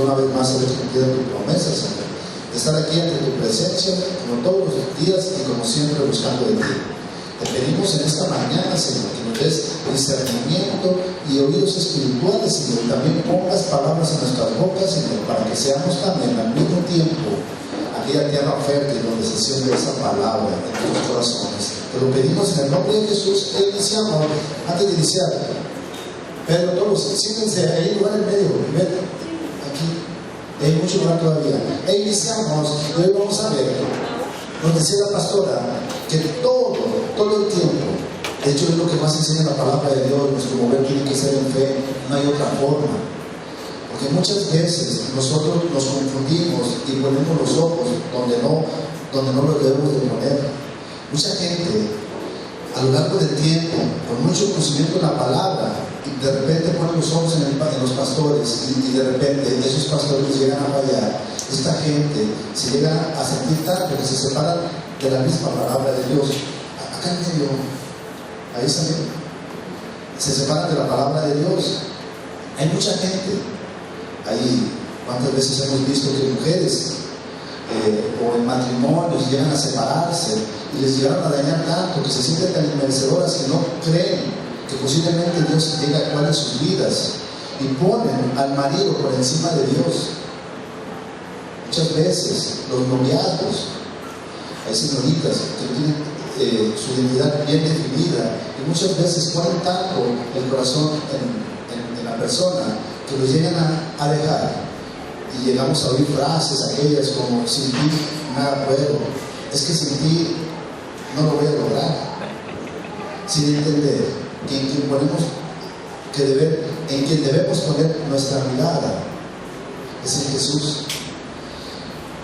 una vez más haber cumplido tu promesa, Señor, de estar aquí ante tu presencia, como todos los días y como siempre buscando de ti. Te pedimos en esta mañana, Señor, que nos des discernimiento y oídos espirituales, Señor, y también pongas palabras en nuestras bocas, Señor, para que seamos también al mismo tiempo aquella tierra fértil donde se siembra esa palabra en nuestros corazones. Te lo pedimos en el nombre de Jesús. E iniciamos, antes de iniciar, Pedro, todos, siéntense, hay lugar en medio, ven, aquí, hay mucho lugar todavía. E iniciamos, y hoy vamos a ver, nos decía la pastora, que todo el tiempo, de hecho es lo que más enseña la palabra de Dios, nuestro mover tiene que ser en fe, no hay otra forma. Porque muchas veces nosotros nos confundimos y ponemos los ojos donde no los debemos de poner. Mucha gente, a lo largo del tiempo, con mucho conocimiento de la palabra, y de repente ponen los ojos en los pastores, y de repente esos pastores llegan a fallar. Esta gente se llega a sentir tanto que se separan de la misma palabra de Dios. Acá en medio, ahí también, se separan de la palabra de Dios. Hay mucha gente ahí. ¿Cuántas veces hemos visto que mujeres o en matrimonios llegan a separarse y les llegaron a dañar tanto que se sienten tan inmerecedoras que no creen que posiblemente Dios llegue a actuar en sus vidas y ponen al marido por encima de Dios? Muchas veces los noviazgos, hay señoritas que tienen su identidad bien definida y muchas veces ponen tanto el corazón en la persona que los llegan a dejar. Y llegamos a oír frases aquellas como: sin ti nada puedo, es que sin ti no lo voy a lograr, sin entender que en quien debemos poner nuestra mirada es en Jesús.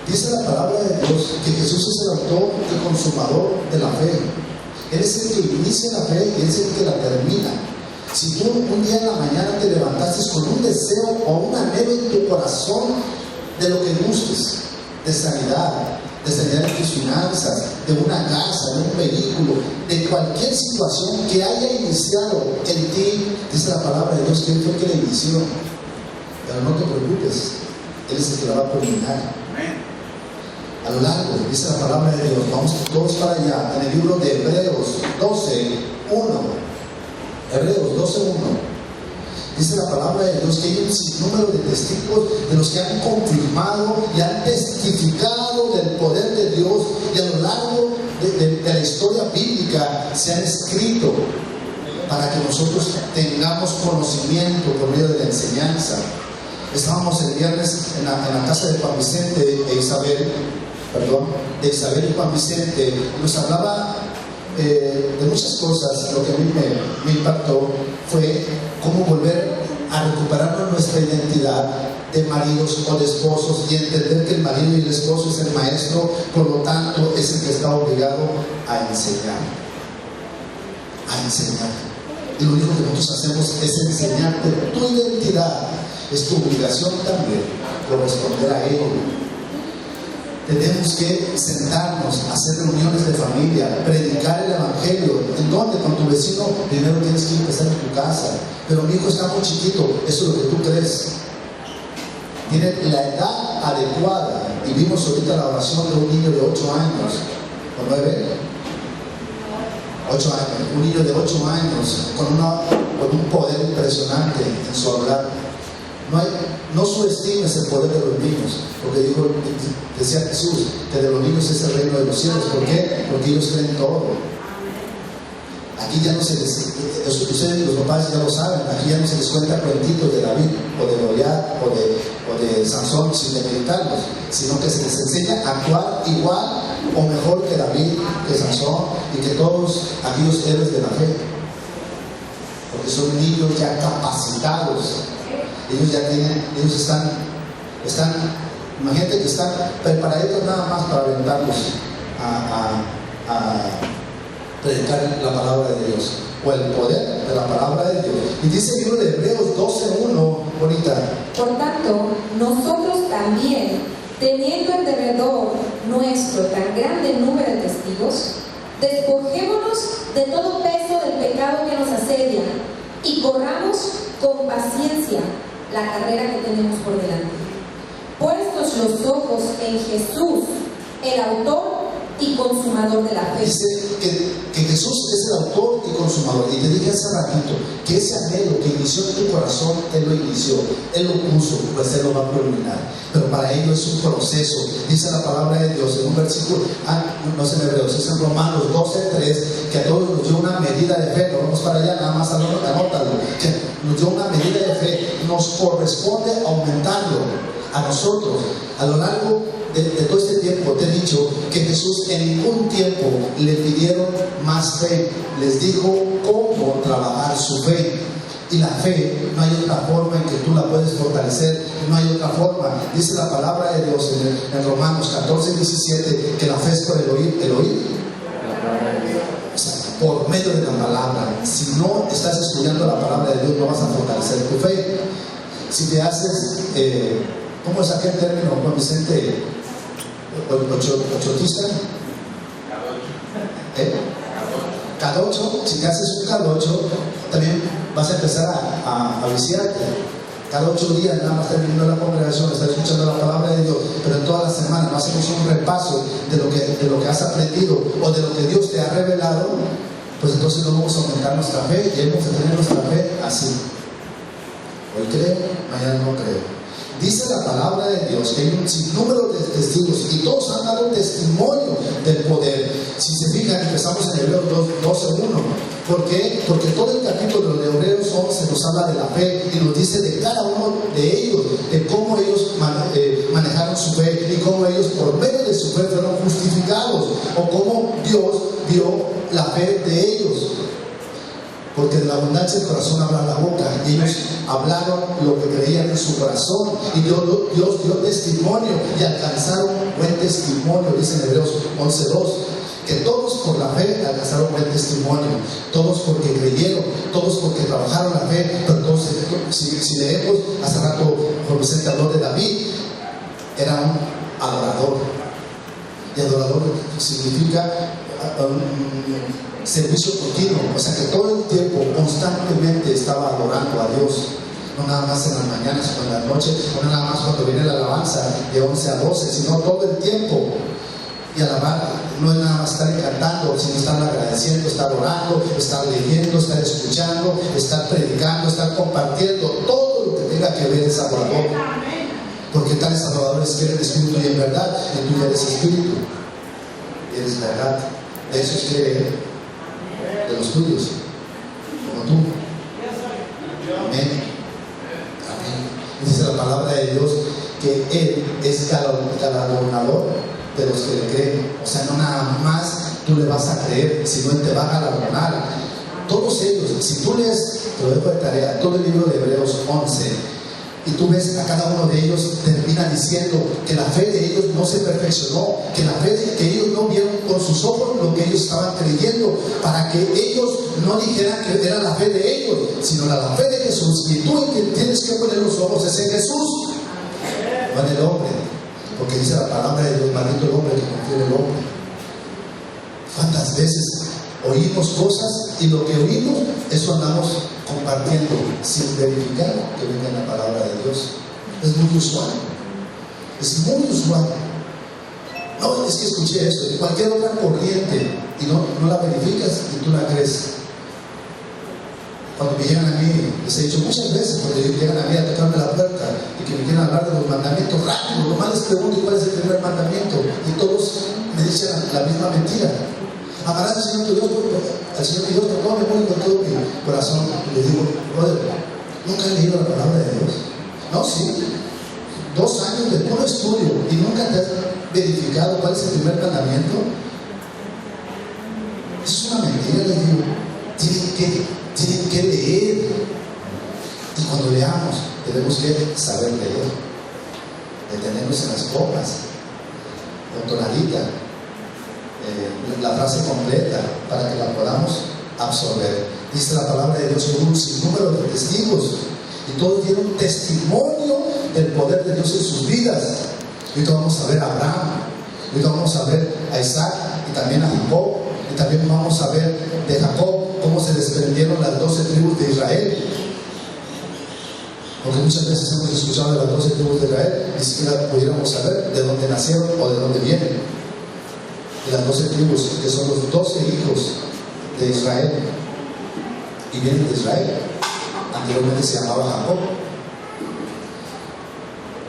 Dice la palabra de Dios que Jesús es el autor y consumador de la fe. Él es el que inicia la fe y Él es el que la termina. Si tú un día en la mañana te levantaste con un deseo o un anhelo en tu corazón de lo que gustes, de sanidad en tus finanzas, de una casa, de un vehículo, de cualquier situación que haya iniciado en ti, dice la palabra de Dios que Él fue el que la inició. Pero no te preocupes, Él es el que la va a culminar. A lo largo, dice la palabra de Dios, vamos todos para allá, en el libro de Hebreos 12:1. Hebreos 12:1. Dice la palabra de Dios que hay un sinnúmero de testigos de los que han confirmado y han testificado del poder de Dios, y a lo largo de la historia bíblica se han escrito para que nosotros tengamos conocimiento por medio de la enseñanza. Estábamos el viernes en la casa de Juan Vicente de Isabel y Juan Vicente nos hablaba de muchas cosas. Lo que a mí me impactó fue cómo volver a recuperar nuestra identidad de maridos o de esposos y entender que el marido y el esposo es el maestro, por lo tanto es el que está obligado a enseñar. Y lo único que nosotros hacemos es enseñarte tu identidad. Es tu obligación también corresponder a ello. Tenemos que sentarnos, hacer reuniones de familia, predicar el evangelio. ¿En dónde? Con tu vecino. Primero tienes que empezar en tu casa. Pero mi hijo está muy chiquito, eso es lo que tú crees. Tiene la edad adecuada. Y vimos ahorita la oración de un niño de 8 años o 9, 8 años, un niño de 8 años con un poder impresionante en su hablar. No subestimes el poder de los niños, porque decía Jesús que de los niños es el reino de los cielos. ¿Por qué? Porque ellos creen todo. Aquí ya no se les, ustedes los papás ya lo saben, aquí ya no se les cuenta cuentitos de David o de Goliat o de Sansón sin demeritarlos, sino que se les enseña a actuar igual o mejor que David, que Sansón y que todos aquellos héroes de la fe, porque son niños ya capacitados. Ellos están, imagínate que están preparados nada más para aventarlos a predicar la palabra de Dios, o el poder de la palabra de Dios. Y dice el libro de Hebreos 12:1, bonita. Por tanto, nosotros también, teniendo en derredor nuestro tan grande número de testigos, despojémonos de todo peso del pecado que nos asedia y corramos con paciencia la carrera que tenemos por delante. los ojos en Jesús, el autor y consumador de la fe. Dice que Jesús es el autor y consumador. Y te dije hace ratito que ese anhelo que inició en tu corazón, Él lo inició, Él lo puso, pues Él lo va a culminar. Pero para ello es un proceso. Dice la palabra de Dios en un versículo, no es en Hebreos, es en Romanos 12:3, que a todos nos dio una medida de fe. No vamos para allá, nada más anótalo. Que nos dio una medida de fe. Nos corresponde aumentarlo a nosotros a lo largo de todo este tiempo. Te he dicho que Jesús en ningún tiempo le pidieron más fe, les dijo cómo trabajar su fe. Y la fe, no hay otra forma en que tú la puedes fortalecer, no hay otra forma. Dice la palabra de Dios en Romanos 14:17 que la fe es por el oír. O sea, por medio de la palabra. Si no estás estudiando la palabra de Dios, no vas a fortalecer tu fe. Si te haces, ¿cómo es aquel término, Juan Vicente? ¿Ochotista? Cadocho. Si te haces un cadocho, también vas a empezar a viciarte. Cada 8 días nada más terminando la congregación, estás escuchando la palabra de Dios, pero en toda la semana no hacemos un repaso de lo que has aprendido o de lo que Dios te ha revelado, pues entonces no vamos a aumentar nuestra fe y vamos a tener nuestra fe así. Hoy creo, mañana no creo. Dice la palabra de Dios que hay un sinnúmero de testigos y todos han dado testimonio del poder. Si se fijan, empezamos en Hebreos 12:1. ¿Por qué? Porque todo el capítulo de Hebreos 11 nos habla de la fe y nos dice de cada uno de ellos, de cómo ellos manejaron su fe y cómo ellos por medio de su fe fueron justificados, o cómo Dios vio la fe de ellos. Porque de la abundancia del corazón habla la boca, y ellos hablaron lo que creían en su corazón, y Dios dio testimonio y alcanzaron buen testimonio. Dice en Hebreos 11:2 que todos por la fe alcanzaron buen testimonio, todos porque creyeron, todos porque trabajaron la fe. Pero entonces, si leemos, hace rato Juan Vicente habló de David, era un adorador, y adorador significa servicio continuo, o sea que todo el tiempo constantemente estaba adorando a Dios, no nada más en las mañanas o en las noches, no nada más cuando viene la alabanza de 11 a 12, sino todo el tiempo. Y alabar no es nada más estar cantando, sino estar agradeciendo, estar orando, estar leyendo, estar escuchando, estar predicando, estar compartiendo. Todo lo que tenga que ver es adorador, porque tales adoradores quieren espíritu y en verdad, y tú ya eres espíritu, eres verdad. Eso es creer de los tuyos, como tú. Amén. Amén. Dice la palabra de Dios que Él es galardonador de los que le creen. O sea, no nada más tú le vas a creer, sino Él te va a galardonar. Todos ellos, si tú lees, te lo dejo de tarea, todo el libro de Hebreos 11, y tú ves a cada uno de ellos, termina diciendo que la fe de ellos no se perfeccionó, que la fe que ellos no vieron con sus ojos lo que ellos estaban creyendo, para que ellos no dijeran que era la fe de ellos, sino la fe de Jesús. Y tú el que tienes que poner los ojos es en Jesús, no en el hombre, porque dice la palabra de Dios: maldito el hombre que confía en el hombre. ¿Cuántas veces oímos cosas y lo que oímos, eso andamos compartiendo sin verificar que venga en la palabra de Dios? Es muy usual, es muy usual. No, es que escuché esto, y cualquier otra corriente, y no la verificas y tú la crees. Cuando me llegan a mí, les he dicho muchas veces, cuando llegan a mí a tocarme la puerta y que me quieren hablar de los mandamientos, rápido, nomás les pregunto cuál es el primer mandamiento, y todos me dicen la misma mentira: amarás al Señor tu Dios por todo mi mundo y por todo mi corazón. Y les digo: brother, ¿nunca he leído la palabra de Dios? No, sí, 2 años de puro estudio y nunca te has verificado cuál es el primer mandamiento. Eso es una mentira, les digo. Tienen que leer, y cuando leamos tenemos que saber leer, detenernos en las comas, con tonadita, la frase completa, para que la podamos absorber. Dice la palabra de Dios con un sinnúmero de testigos, y todos dieron testimonio del poder de Dios en sus vidas. Y ahorita vamos a ver a Abraham, y ahorita vamos a ver a Isaac, y también a Jacob, y también vamos a ver de Jacob cómo se desprendieron las 12 tribus de Israel. Porque muchas veces hemos escuchado de las 12 tribus de Israel, ni siquiera pudiéramos saber de dónde nacieron o de dónde vienen. Y las 12 tribus, que son los 12 hijos de Israel, y vienen de Israel. Anteriormente se llamaba Jacob.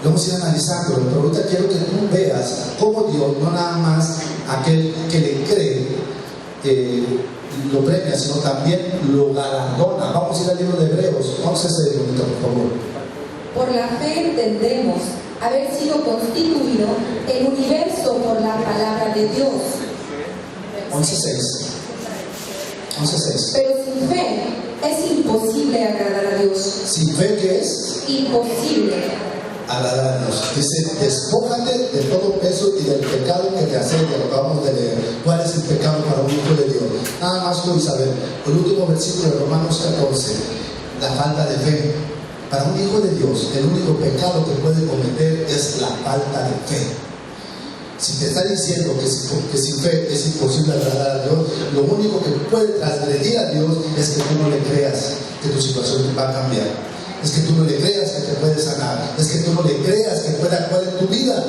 Vamos a ir analizándolo, pero ahorita quiero que tú veas cómo Dios, no nada más aquel que le cree, lo premia, sino también lo galardona. Vamos a ir al libro de Hebreos. Vamos a ese bonito, por favor. Por la fe entendemos haber sido constituido el universo por la palabra de Dios. 11:6. Pero sin fe es imposible agradar a Dios. Sin fe, ¿qué es? Imposible. Agradar a Dios. Dice, despójate de todo peso y del pecado que te asedia. Lo acabamos de leer. ¿Cuál es el pecado para un hijo de Dios? Nada más tú, Isabel. El último versículo de Romanos 14. La falta de fe. Para un hijo de Dios, el único pecado que puede cometer es la falta de fe. Si te está diciendo que sin fe es imposible agradar a Dios, lo único que puede transgredir a Dios es que tú no le creas que tu situación va a cambiar. Es que tú no le creas que te puede sanar. Es que tú no le creas que puede actuar en tu vida.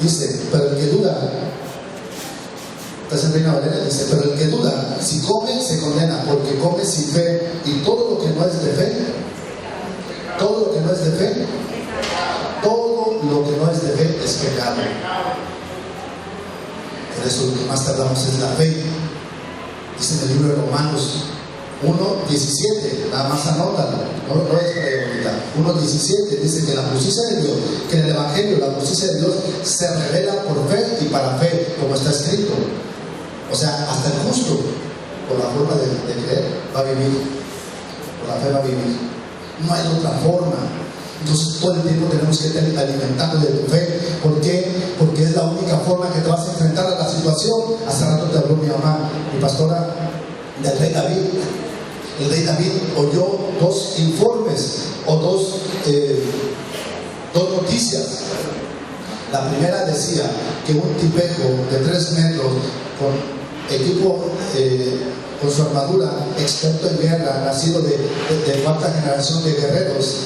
Dice, pero el que duda, entonces Reina Valera dice, pero el que duda, si come, se condena, porque come sin fe, y todo lo que no es de fe, todo lo que no es de fe, todo lo que no es de fe es pecado. Por eso lo que más tardamos es la fe. Dice en el libro de Romanos 1:17, nada más anótalo, no es ahorita. 1:17 dice que la justicia de Dios, que en el Evangelio la justicia de Dios se revela por fe y para fe, como está escrito. O sea, hasta el justo, por la forma de creer, va a vivir. Por la fe va a vivir. No hay otra forma. Entonces todo el tiempo tenemos que estar alimentando de tu fe. ¿Por qué? Porque es la única forma que te vas a enfrentar a la situación. Hace rato te habló mi mamá, mi pastora, del rey David. El rey David oyó dos informes o dos noticias. La primera decía que un tipejo de 3 metros con equipo, con su armadura, experto en guerra, nacido de 4ª generación de guerreros,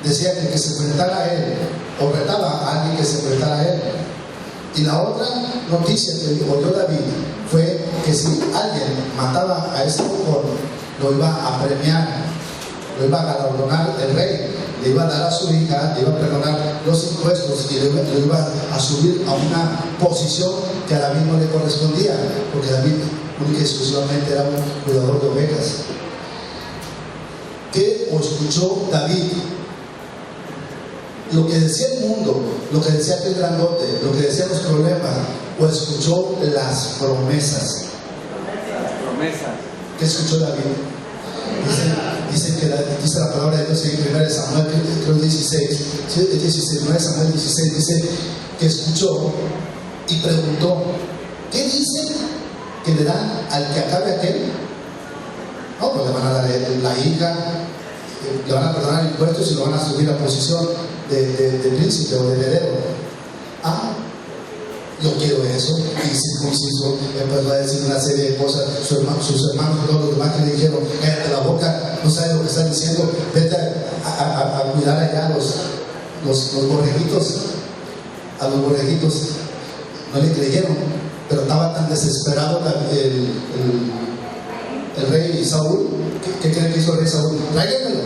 decía que el que se enfrentara a él, o retaba a alguien que se enfrentara a él. Y la otra noticia que oyó David fue que si alguien mataba a ese mujer, lo iba a premiar, lo iba a galardonar el rey, le iba a dar a su hija, le iba a perdonar los impuestos y lo iba a subir a una posición que a David no le correspondía, porque David única y exclusivamente era un cuidador de ovejas. ¿Qué escuchó David? Lo que decía el mundo, lo que decía aquel grandote, lo que decían los problemas, o escuchó las promesas. ¿Qué escuchó David? Dice la palabra de Dios en 1 Samuel, creo 16, 1 Samuel 16, dice que escuchó y preguntó, ¿qué dicen que le dan al que acabe aquel? No, pues le van a dar la hija, le van a perdonar impuestos y lo van a subir a posición de príncipe o de heredero. Yo quiero eso. Y circunciso empezó a decir una serie de cosas. Sus hermanos y todos los demás que le dijeron, cállate la boca, no sabes lo que están diciendo, vete a cuidar allá los borreguitos. A los borreguitos no le creyeron, pero estaba tan desesperado el rey Saúl. ¿Qué creen que hizo el rey Saúl? Tráiganmelo.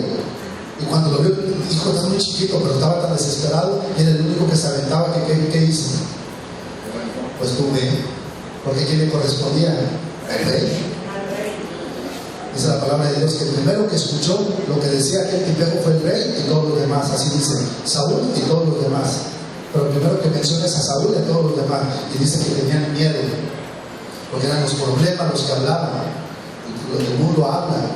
Y cuando lo vio, hijo, está muy chiquito, pero estaba tan desesperado, era el único que se aventaba. ¿Qué hizo? Pues tú ve, porque ¿quién le correspondía? El rey. Dice la palabra de Dios que el primero que escuchó lo que decía aquel tipejo fue el rey y todos los demás. Así dice, Saúl y todos los demás. Pero el primero que menciona es a Saúl y a todos los demás. Y dice que tenían miedo, porque eran los problemas los que hablaban. El mundo habla,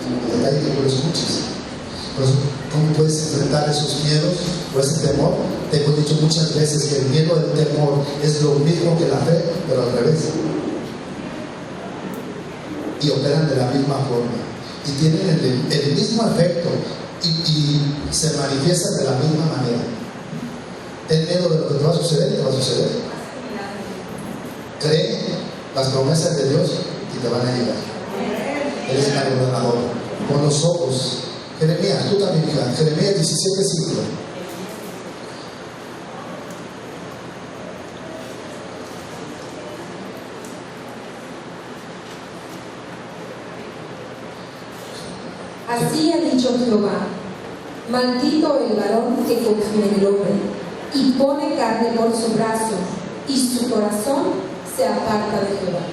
y de ahí que tú lo escuches. Pues, ¿cómo puedes enfrentar esos miedos o ese temor? Te hemos dicho muchas veces que el miedo del temor es lo mismo que la fe, pero al revés. Y operan de la misma forma. Y tienen el mismo efecto y se manifiestan de la misma manera. Ten miedo de lo que te va a suceder y te va a suceder. Cree las promesas de Dios y te van a llegar. Eres el gobernador. Con los ojos Jeremías, tú también, hija. Jeremías 17:5. Así ha dicho Jehová: maldito el varón que confía en el hombre y pone carne por su brazo, y su corazón se aparta de Jehová.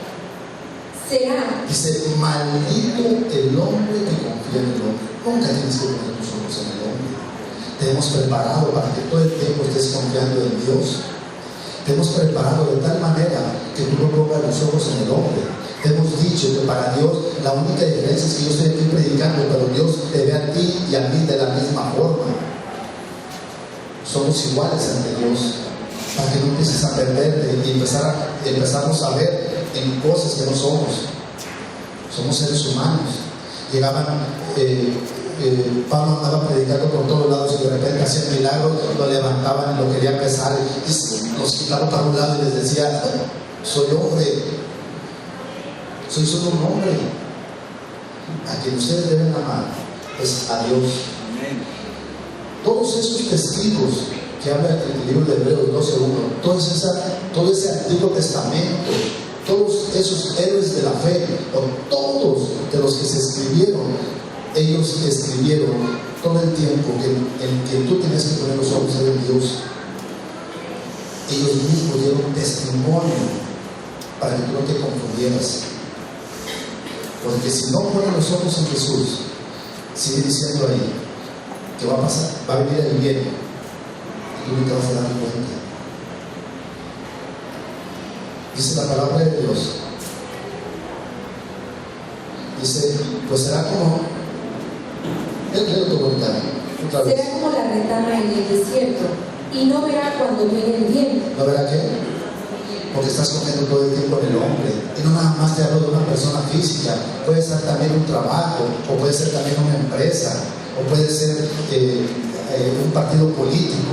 Será, dice, maldito el hombre que confía en el hombre. Nunca tienes que poner tus ojos en el hombre. Te hemos preparado para que todo el tiempo estés confiando en Dios. Te hemos preparado de tal manera que tú no pongas los ojos en el hombre. Te hemos dicho que para Dios la única diferencia es que yo estoy aquí predicando, pero Dios te ve a ti y a mí de la misma forma. Somos iguales ante Dios, para que no empieces a perderte y empezamos a ver en cosas que no somos. Somos seres humanos. Llegaban, Pablo andaba predicando por todos lados y de repente hacían milagros, lo levantaban y lo querían besar, y los quitaban para un lado y les decía: soy hombre, soy solo un hombre. A quien ustedes deben amar es a Dios. Todos esos testigos que habla el libro de Hebreos 12:1, todo ese Antiguo Testamento, todos esos héroes de la fe, o todos de los que se escribieron, ellos escribieron todo el tiempo en que tú tenías que poner los ojos en Dios. Ellos mismos dieron testimonio para que tú no te confundieras. Porque si no pones los ojos en Jesús, sigue diciendo ahí que va a pasar, va a venir el invierno y tú no te vas a dar cuenta. Dice la palabra de Dios, dice, pues será como será como la retama en el desierto, y no verá cuando viene el viento. ¿No verá qué? Porque estás cogiendo todo el tiempo en el hombre. Y no nada más te hablo de una persona física, puede ser también un trabajo, o puede ser también una empresa, o puede ser un partido político,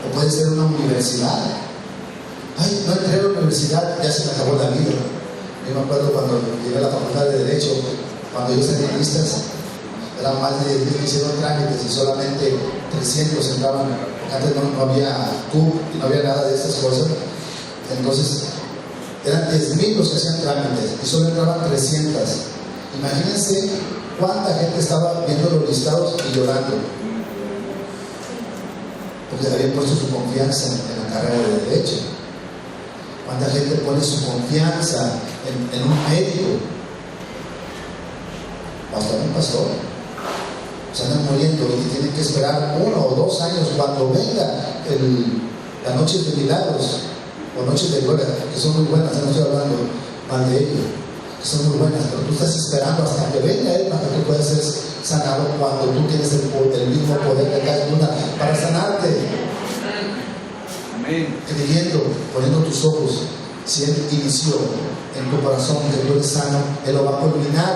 o puede ser una universidad. Ay, no entré a la universidad, ya se me acabó la vida. Yo me acuerdo cuando llegué a la facultad de Derecho, cuando yo salí en listas, eran más de 10,000 que hicieron trámites y solamente 300 entraban. Antes no había CUP y no había nada de estas cosas. Entonces, eran 10,000 los que hacían trámites y solo entraban 300. Imagínense cuánta gente estaba viendo los listados y llorando, porque habían puesto su confianza en la carrera de Derecho. Cuánta gente pone su confianza en un médico o hasta en un pastor. Se andan muriendo y tienen que esperar 1 o 2 años cuando venga la noche de milagros o noches de gloria, que son muy buenas. No estoy hablando mal de ellos, que son muy buenas, pero tú estás esperando hasta que venga Él para que tú puedas ser sanado, cuando tú tienes el mismo poder de cada una para sanarte. Amén. Creyendo, poniendo tus ojos, si Él inició en tu corazón que tú eres sano, Él lo va a culminar,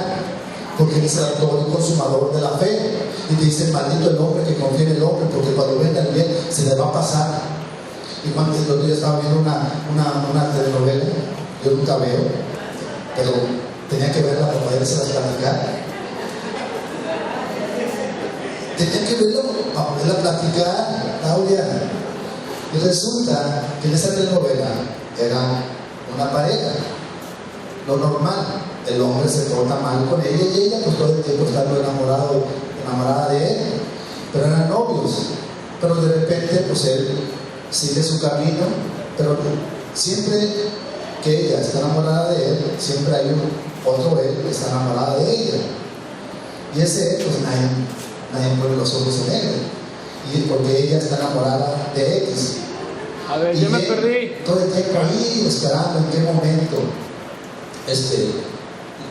porque Él es el autor y consumador de la fe. Y te dice: maldito el hombre que confía en el hombre, porque cuando venga el bien se le va a pasar. Y cuando el otro día estaba viendo una telenovela, yo nunca veo, pero tenía que verla para poderse platicar. Tenía que verla para poderla platicar, Claudia. Y resulta que en esa telenovela era una pareja. Lo normal, el hombre se porta mal con ella y ella pues todo el tiempo está enamorada de él, pero eran novios. Pero de repente pues él sigue su camino, pero siempre que ella está enamorada de él, siempre hay otro él que está enamorada de ella, y ese él pues nadie pone los ojos en él, y porque ella está enamorada de X. A ver, yo me perdí. Todo el tiempo ahí esperando en qué momento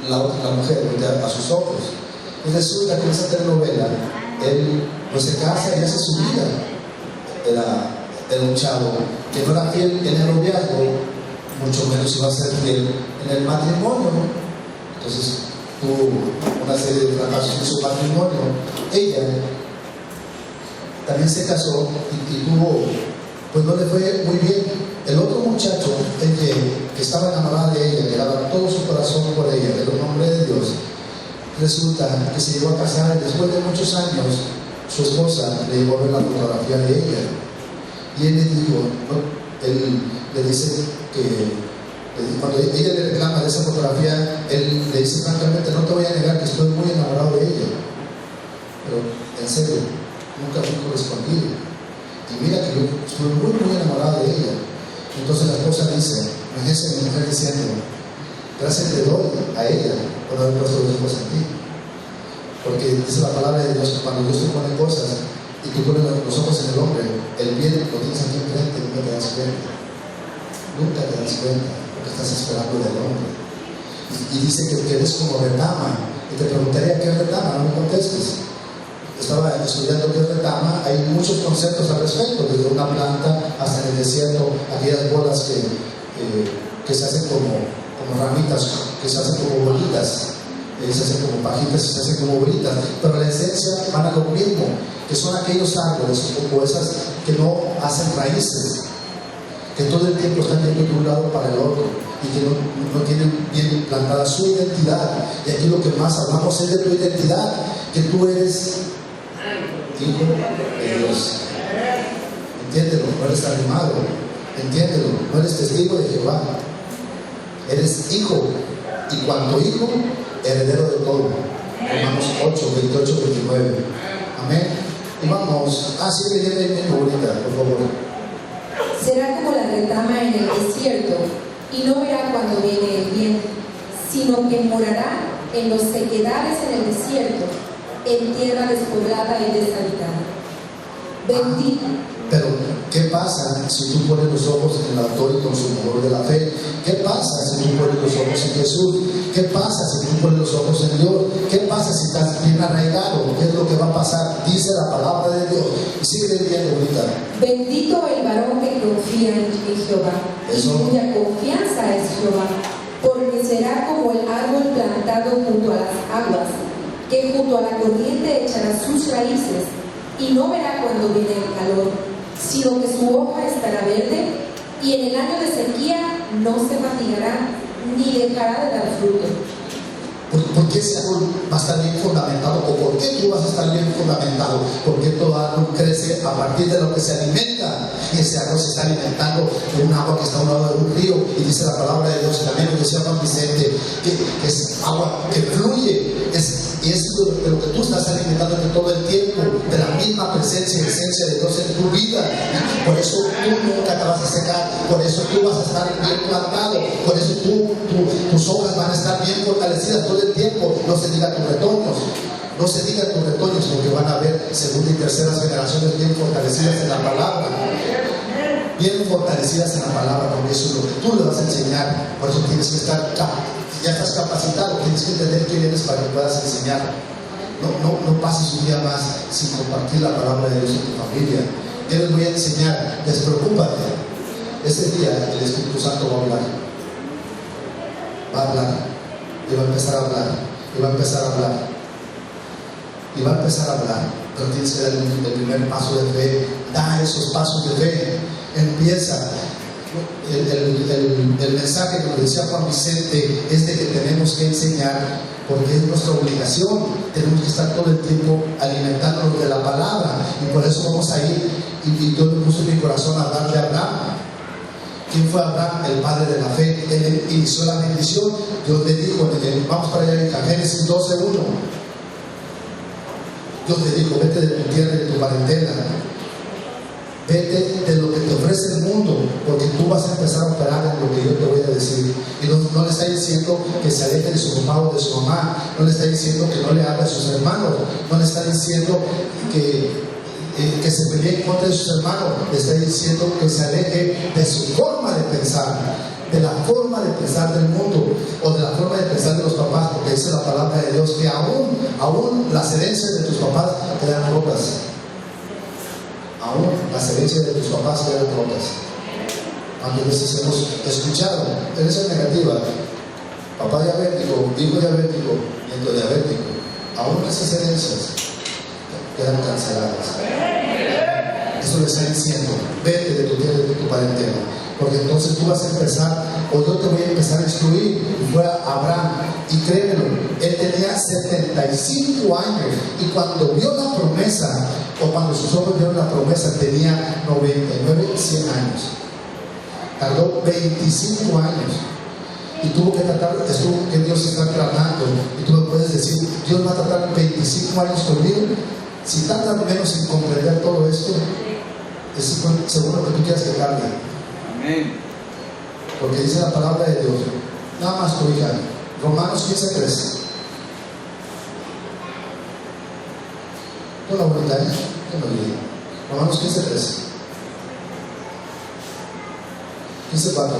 la mujer voltea a sus ojos. Y resulta que en esa telenovela él pues se casa y hace su vida. Era un chavo que no era fiel en el noviazgo, mucho menos iba a ser fiel en el matrimonio. Entonces tuvo una serie de fracasos en su matrimonio. Ella también se casó y tuvo, pues no le fue muy bien. El otro muchacho, el que estaba enamorado de ella, que daba todo su corazón por ella, era un hombre de Dios, resulta que se llegó a casar y después de muchos años su esposa le llevó a ver la fotografía de ella. Y él le dijo, él le dice que cuando ella le reclama de esa fotografía, él le dice francamente, no te voy a negar que estoy muy enamorado de ella, pero en serio, nunca fui correspondido. Y mira que yo estoy muy enamorado de ella. Entonces la esposa dice, imagínese mi mujer diciendo, gracias te doy a ella por haber puesto los ojos en ti. Porque dice la palabra de Dios que cuando Dios te pone cosas y tú pones los ojos en el hombre, el bien lo tienes aquí enfrente y nunca te das cuenta. Nunca te das cuenta porque estás esperando del hombre. Y dice que eres como retama. Y te preguntaría qué es retama, no me contestes. Estaba estudiando qué es retama, hay muchos conceptos al respecto, desde una planta hasta en el desierto, aquellas bolas que se hacen como ramitas, que se hacen como bolitas, se hacen como pajitas, se hacen como bolitas, pero la esencia van a lo mismo, que son aquellos árboles como esas que no hacen raíces, que todo el tiempo están yendo de un lado para el otro y que no tienen bien plantada su identidad. Y aquí lo que más hablamos es de tu identidad, que tú eres hijo de Dios. Entiéndelo, no eres animado, entiéndelo, no eres testigo de Jehová, eres hijo, y cuanto hijo, heredero de todo. Romanos 8, 28, 29. Amén. Y vamos, sigue leyendo mi favorita, por favor. Será como la retama en el desierto, y no verá cuando viene el viento, sino que morará en los sequedades en el desierto, en tierra despoblada y deshabitada. Bendito. Pero, ¿qué pasa si tú pones los ojos en el autor y consumador de la fe? ¿Qué pasa si tú pones los ojos en Jesús? ¿Qué pasa si tú pones los ojos en Dios? ¿Qué pasa si estás bien arraigado? ¿Qué es lo que va a pasar? Dice la palabra de Dios. Y sigue leyendo ahorita. Bendito el varón que confía en Jehová, y cuya confianza es Jehová, porque será como el árbol plantado junto a las aguas, que junto a la corriente echará sus raíces, y no verá cuando viene el calor, sino que su hoja estará verde, y en el año de sequía no se fatigará, ni dejará de dar fruto. ¿Por qué ese árbol va a estar bien fundamentado? ¿O por qué tú vas a estar bien fundamentado? Porque todo árbol crece a partir de lo que se alimenta. Y ese árbol se está alimentando de un agua que está a un lado de un río. Y dice la palabra de Dios, también lo decía Juan Vicente, que es agua que fluye. Y es de lo que tú estás alimentando todo el tiempo, de la misma presencia y esencia de Dios en tu vida. Y por eso tú nunca te vas a secar, por eso tú vas a estar bien plantado, por eso tus hojas van a estar bien fortalecidas todo el tiempo. No se diga tus retoños, no se diga tus retoños, porque van a haber segunda y terceras generaciones bien fortalecidas en la palabra. Bien fortalecidas en la palabra, porque eso es lo que tú le vas a enseñar. Por eso tienes que estar, ya estás capacitado, tienes que entender quién eres para que puedas enseñar. No pases un día más sin compartir la palabra de Dios en tu familia. Yo les voy a enseñar, despreocúpate. Ese día el Espíritu Santo va a hablar. Va a hablar. Y va a empezar a hablar. Y va a empezar a hablar. Y va a empezar a hablar. Pero tienes que dar el primer paso de fe. Da esos pasos de fe. Empieza. El mensaje que nos decía Juan Vicente es de que tenemos que enseñar, porque es nuestra obligación. Tenemos que estar todo el tiempo alimentándonos de la palabra, y por eso vamos a ir. Y Dios me puso en mi corazón a hablar de Abraham. ¿Quién fue Abraham? El padre de la fe. Él inició la bendición. Dios le dijo, vamos para allá en Génesis 12:1. Dios le dijo, vete de tu tierra y de tu parentela, vete de lo que te ofrece el mundo, porque tú vas a empezar a operar en lo que yo te voy a decir. Y no le está diciendo que se aleje de su papá o de su mamá, no le está diciendo que no le hable a sus hermanos, no le está diciendo que se pelee en contra de sus hermanos, le está diciendo que se aleje de su forma de pensar, de la forma de pensar del mundo, o de la forma de pensar de los papás, porque dice la palabra de Dios que aún las herencias de tus papás quedan rotas. Aún las herencias de tus papás quedan rotas. ¿Cuántas veces hemos escuchado herencia negativa? Papá diabético, hijo diabético, nieto diabético. Aún esas herencias quedan canceladas. Eso le está diciendo, vete de tu tierra y de tu parentela. porque entonces tú vas a empezar, o yo te voy a empezar a instruir. Y fue a Abraham, y créemelo, él tenía 75 años, y cuando vio la promesa, o cuando sus ojos vieron la promesa, tenía 99, 100 años. Tardó 25 años. Y tuvo que tratar, estuvo que Dios está tratando, y tú me puedes decir, Dios va a tratar 25 años conmigo. Si tarda menos en comprender todo esto, es seguro que tú quieras que tarde. Amén. Porque dice la palabra de Dios. Nada más tu hija. Romanos 15:3. Con la voluntad, con la Biblia. Romanos 15:3. 15:4.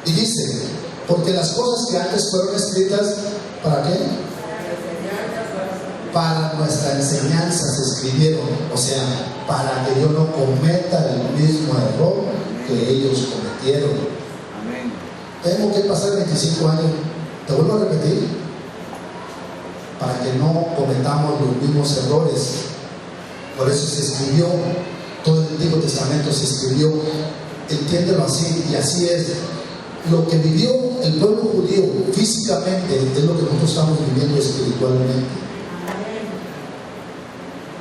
Y dice, porque las cosas que antes fueron escritas, ¿para qué? Para nuestra enseñanza se escribieron, o sea, para que yo no cometa el mismo error que ellos cometieron. Amén. Tengo que pasar 25 años, te vuelvo a repetir, para que no cometamos los mismos errores. Por eso se escribió, todo el Antiguo Testamento se escribió, entiéndelo así, y así es. Lo que vivió el pueblo judío físicamente es lo que nosotros estamos viviendo espiritualmente.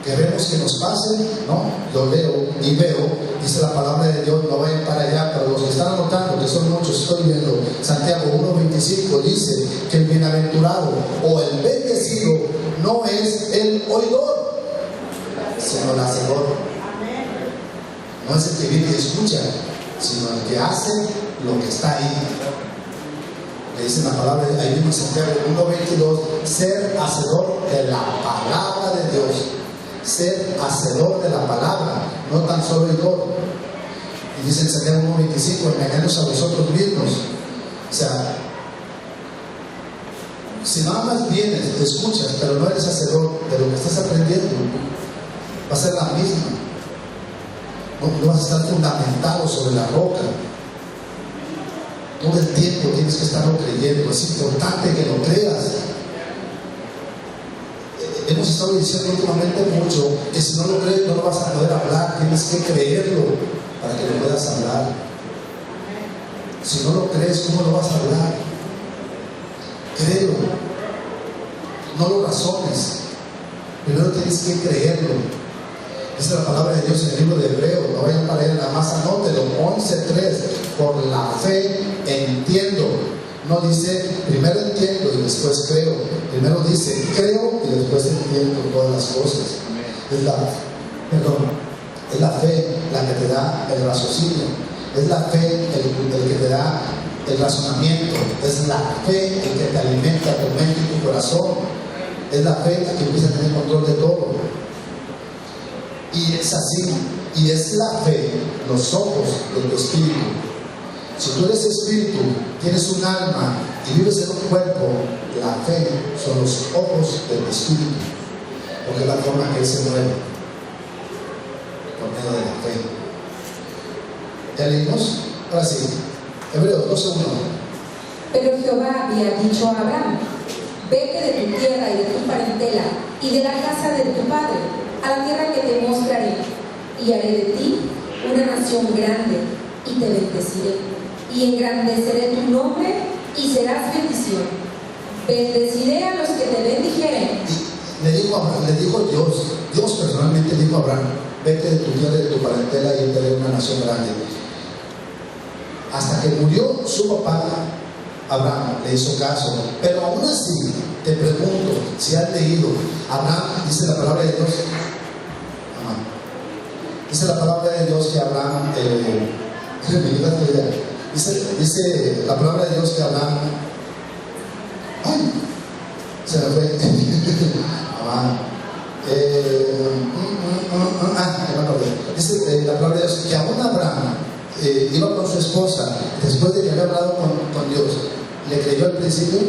Queremos que nos pase, ¿no? Yo leo y veo, dice la palabra de Dios, no vayan para allá, pero los que están anotando, que son muchos, estoy viendo, Santiago 1:25 dice que el bienaventurado o el bendecido no es el oidor, sino el hacedor. No es el que viene y escucha, sino el que hace lo que está ahí. Le dice la palabra, ahí mismo en Santiago 1:22, ser hacedor de la palabra de Dios. Ser hacedor de la palabra, no tan solo oidor. Y dice en Santiago 1:25, engañarnos a vosotros mismos. O sea, si nada más vienes, escuchas, pero no eres hacedor de lo que estás aprendiendo, va a ser la misma. No vas a estar fundamentado sobre la roca. Todo el tiempo tienes que estarlo creyendo. Es importante que lo creas. Hemos estado diciendo últimamente mucho que si no lo crees no lo vas a poder hablar, tienes que creerlo para que lo puedas hablar. Si no lo crees, ¿cómo lo vas a hablar? Créelo, no lo razones, primero tienes que creerlo. Dice la palabra de Dios en el libro de Hebreos, no vayan para allá, nada más anótelo, 11:3, por la fe entiendo. No dice, primero entiendo y después creo. Primero dice, creo y después entiendo todas las cosas. Es la fe la que te da el raciocinio. Es la fe el que te da el razonamiento. Es la fe el que te alimenta tu mente y tu corazón. Es la fe la que empieza a tener control de todo. Y es así. Y es la fe, los ojos de tu espíritu. Si tú eres espíritu, tienes un alma y vives en un cuerpo, la fe son los ojos del espíritu, porque es la forma que él se mueve, por medio de la fe. ¿Ya leímos? Ahora sí, Hebreos 12:1. Pero Jehová había dicho a Abraham, vete de tu tierra y de tu parentela y de la casa de tu padre, a la tierra que te mostraré, y haré de ti una nación grande, y te bendeciré. Y engrandeceré tu nombre y serás bendición. Bendeciré a los que te bendijeren. Y le dijo Dios personalmente dijo a Abraham, vete de tu tierra y de tu parentela y te haré una nación grande. Hasta que murió su papá, Abraham le hizo caso. Pero aún así, te pregunto, si has leído, Abraham, dice la palabra de Dios, dice la palabra de Dios que Abraham, dice la palabra de Dios que Abraham, se me fue, dice la palabra de Dios que aún Abraham iba con su esposa, después de que había hablado con Dios, ¿le creyó al principio?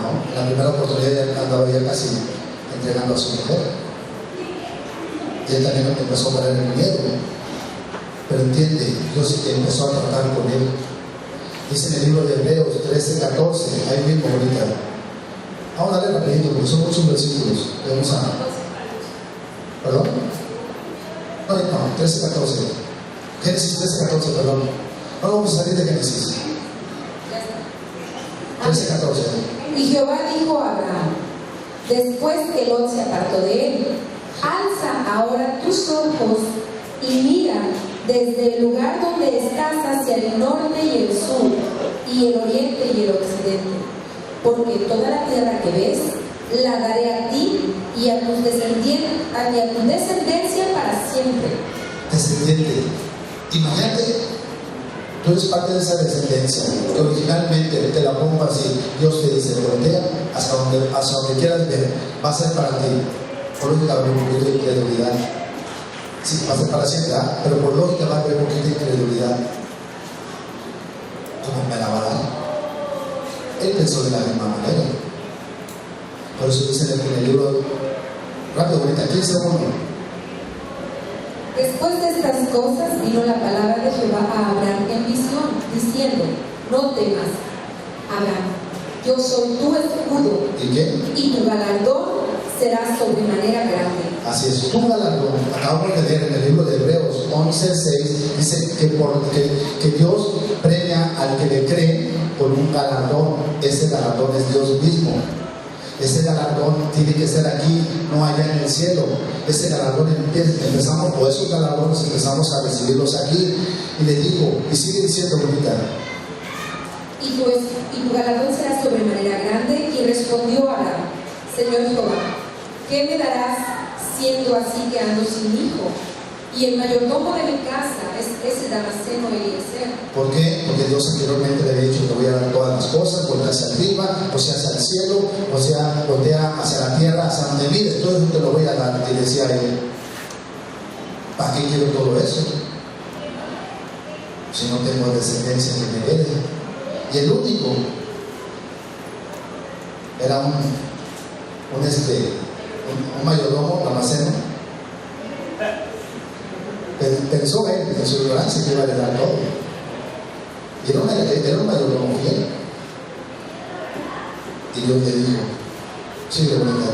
No, la primera oportunidad andaba ya casi entregando a su mujer. Y él también empezó a parar el miedo, pero entiende, Dios empezó a tratar con él. Dice en el libro de Hebreos 13:14, ahí mismo ahorita. Vamos a darle rapidito porque son muchos versículos. Vamos a. ¿Perdón? No, 13:14. Génesis 13:14, perdón. No vamos a salir de Génesis. 13:14. Y Jehová dijo a Abraham, después que Lot se apartó de él, alza ahora tus ojos y mira desde el lugar donde estás hacia el norte y el sur, y el oriente y el occidente, porque toda la tierra que ves la daré a ti y a tu descendencia para siempre. Descendiente. Imagínate, tú eres parte de esa descendencia, que originalmente te la pongo así. Dios te dice, voltea hacia donde quieras ver, va a ser para ti. Por lógica va a haber un poquito de incredulidad. Sí, va a ser para siempre, pero por lógica va a haber un poquito de incredulidad. ¿Cómo me la va a dar? Él pensó de la misma manera. Por eso dice en el libro, rápido, ahorita, 15:1. Después de estas cosas vino la palabra de Jehová a Abraham en visión, diciendo, no temas, Abraham, yo soy tu escudo, ¿Y qué? y tu galardón será sobremanera grande. Así es, tu galardón. Acabamos de leer en el libro de Hebreos 11:6, dice que Dios premia al que le cree con un galardón. Ese galardón es Dios mismo. Ese galardón tiene que ser aquí, no allá en el cielo. Ese galardón empezamos, o esos galardones empezamos a recibirlos aquí. Y le digo, y sigue diciendo bonita. Y tu galardón será sobremanera grande. Y respondió Abraham, Señor Jehová, ¿qué me darás siendo así que ando sin hijo? Y el mayordomo de mi casa es ese Damaseno Eliezer. ¿Por qué? Porque Dios anteriormente le había dicho: te voy a dar todas las cosas, voltea hacia arriba, o sea hacia el cielo, o sea voltea hacia la tierra, hacia donde mires, todo eso te lo voy a dar. Y decía él: ¿para qué quiero todo eso? Si no tengo descendencia que me herede. Y el único era un mayordomo, Damaseno. Pensó él en su ignorancia que iba a heredar todo. Y era un mayordomo fiel. Y Dios le dijo: sigue bonita.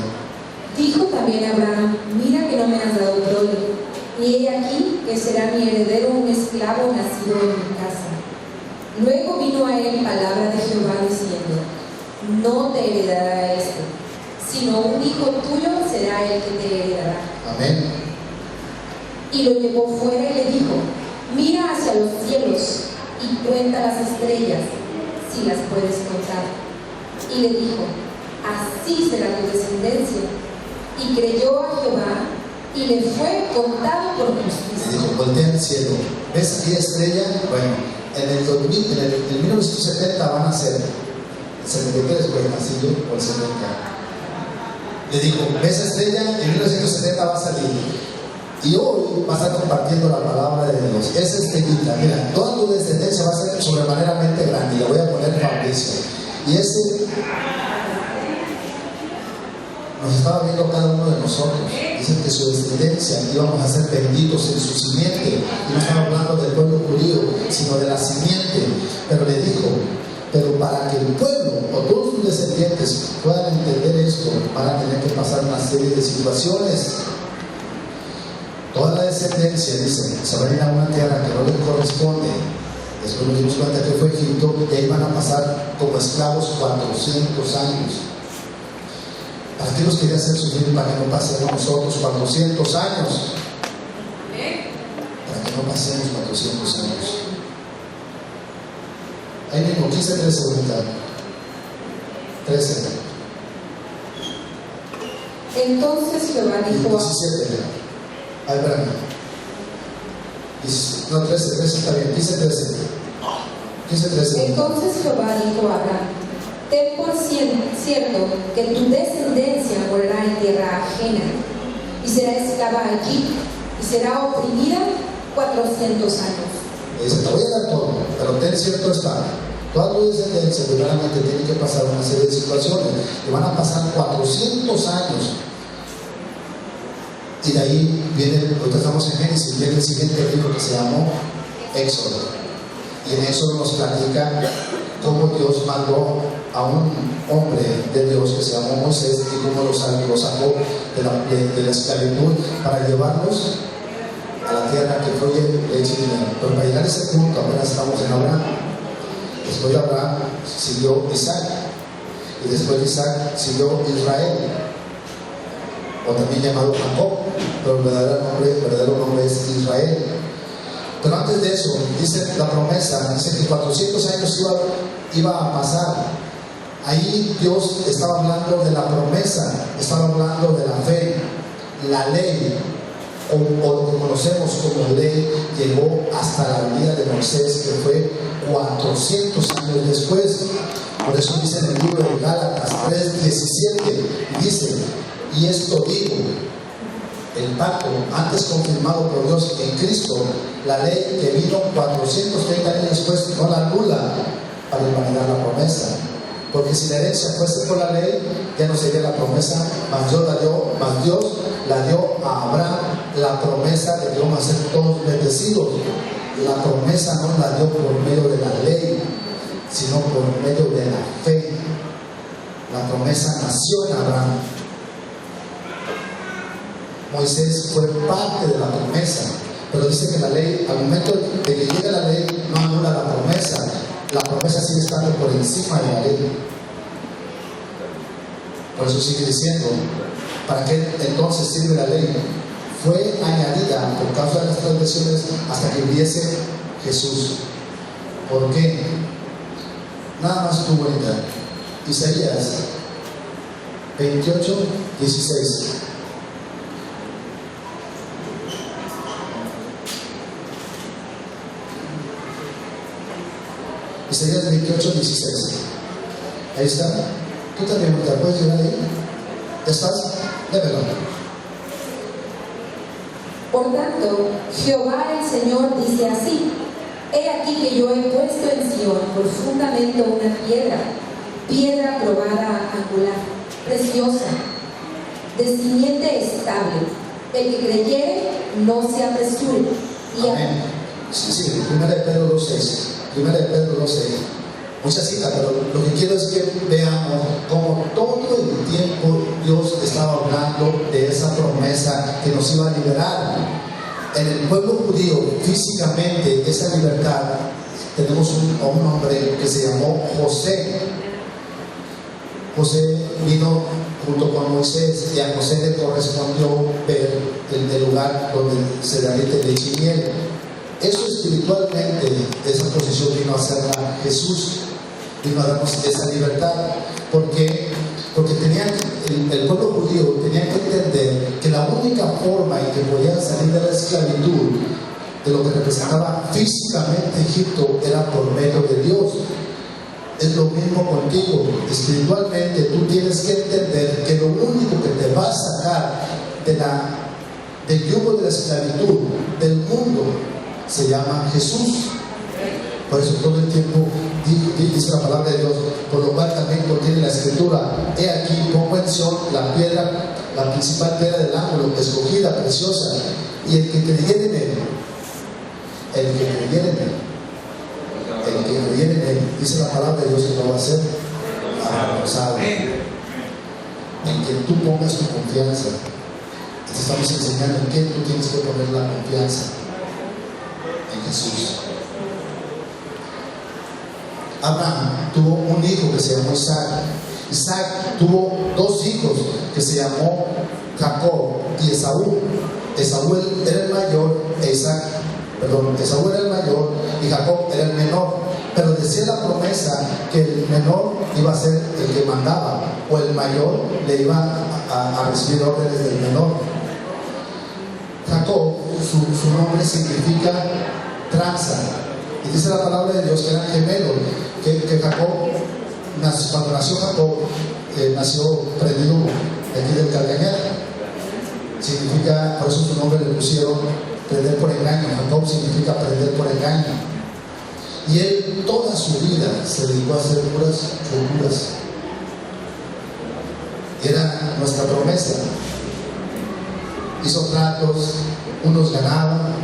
Dijo también Abraham: mira que no me has dado prole, y he aquí que será mi heredero un esclavo nacido en mi casa. Luego vino a él palabra de Jehová diciendo: no te heredará este, sino un hijo tuyo será el que te heredará. Amén. Y lo llevó fuera y le dijo: mira hacia los cielos y cuenta las estrellas, si las puedes contar. Y le dijo: así será tu descendencia. Y creyó a Jehová y le fue contado por justicia. Le dijo: voltea al cielo, ¿ves aquella estrella? Bueno, en el 1970 van a ser el 73, pues nací yo, o el 70. Le dijo: ¿ves estrella? En 1970 va a salir. Y hoy vas a estar compartiendo la palabra de Dios. Esa estrellita, mira, toda tu descendencia va a ser sobremanera grande. Y le voy a poner Fabricio. Y ese nos estaba viendo cada uno de nosotros. Dice que su descendencia íbamos a ser benditos en su simiente. Y no estaba hablando del pueblo judío, sino de la simiente. Pero le dijo: pero para que el pueblo o todos sus descendientes puedan entender esto, van a tener que pasar una serie de situaciones. Toda la descendencia, dice, se van a ir a una tierra que no les corresponde. Después nos dimos cuenta que fue Egipto, y ahí van a pasar como esclavos 400 años. ¿Para qué los quería hacer sufrir? Para que no pasemos nosotros 400 años. Para que no pasemos 400 años. Ahí mismo, 15, 13, segunda. 13. Entonces Jehová dijo a 17. Ay, espérame. No, 13 está bien. 15, 13. 15, 13. Entonces Jehová dijo a Abraham: ten por cierto que tu descendencia morará en tierra ajena, y será esclava allí, y será oprimida 400 años. Dice: te voy a dar todo, pero ten cierto está. Toda tu descendencia primeramente tiene que pasar una serie de situaciones, y van a pasar 400 años. Y de ahí viene, ahorita estamos en Génesis, viene el siguiente libro que se llamó Éxodo. Y en Éxodo nos platica cómo Dios mandó a un hombre de Dios que se llamó Moisés, y cómo lo sacó de la esclavitud para llevarlos a la tierra que fluye leche y miel. Pero para llegar a ese punto apenas estamos en Abraham. Después de Abraham siguió Isaac, y después de Isaac siguió Israel, o también llamado Jacob, pero el verdadero nombre es Israel. Pero antes de eso, dice la promesa, dice que 400 años iba a pasar. Ahí Dios estaba hablando de la promesa, estaba hablando de la fe. La ley, o lo que conocemos como ley, llegó hasta la venida de Moisés, que fue 400 años después. Por eso dice en el libro de Gálatas 3:17, dice: y esto digo, el pacto antes confirmado por Dios en Cristo, la ley que vino 430 años después, no la anula para invalidar la promesa. Porque si la herencia fuese por la ley, ya no sería la promesa, mas Dios la dio a Abraham la promesa de que vamos a ser todos bendecidos. La promesa no la dio por medio de la ley, sino por medio de la fe. La promesa nació en Abraham. Moisés fue parte de la promesa, pero dice que la ley, al momento de que llegue la ley, no anula la promesa. La promesa sigue estando por encima de la ley. Por eso sigue diciendo: ¿para qué entonces sirve la ley? Fue añadida por causa de las transgresiones hasta que viniese Jesús. ¿Por qué? Nada más tuvo bonita. Isaías 28:16. Isaías 28:16. Ahí está. Tú también te puedes llegar ahí. ¿Estás? Démelo. Por tanto, Jehová el Señor dice así: he aquí que yo he puesto en Sión por fundamento una piedra probada, angular, preciosa, de simiente estable. El que creyere no se apresure. Amén. Sí, 1 Pedro 2:6. 1 Pedro 2:6. Mucha cita, pero lo que quiero es que veamos como todo el tiempo Dios estaba hablando de esa promesa que nos iba a liberar. En el pueblo judío, físicamente, esa libertad, tenemos un hombre que se llamó José. José vino junto con Moisés, y a José le correspondió ver el lugar donde se derrite leche y miel. Eso espiritualmente, esa posición vino a hacerla Jesús, vino a darnos esa libertad, porque el pueblo judío tenía que entender que la única forma en que podían salir de la esclavitud, de lo que representaba físicamente Egipto, era por medio de Dios. Es lo mismo contigo. Espiritualmente tú tienes que entender que lo único que te va a sacar del yugo de la esclavitud del mundo se llama Jesús. Por eso todo el tiempo dice la palabra de Dios, por lo cual también contiene la escritura: he aquí pongo en Sión la principal piedra del ángulo, escogida, preciosa, y el que creyere en él, dice la palabra de Dios, que no va a ser avergonzado. En quien tú pongas tu confianza. Te estamos enseñando en quién tú tienes que poner la confianza: en Jesús. Abraham tuvo un hijo que se llamó Isaac. Isaac tuvo dos hijos que se llamó Jacob y Esaú. Esaú era el mayor, Esaú era el mayor y Jacob era el menor. Pero decía la promesa que el menor iba a ser el que mandaba, o el mayor le iba a recibir órdenes del menor. Jacob, su nombre significa tranza. Y dice la palabra de Dios que eran gemelos, que Jacob, cuando nació Jacob, nació prendido aquí del calcañar. Significa, por eso su nombre le pusieron prender por engaño. Jacob significa prender por engaño. Y él toda su vida se dedicó a hacer puras locuras. Era nuestra promesa. Hizo tratos, unos ganaban,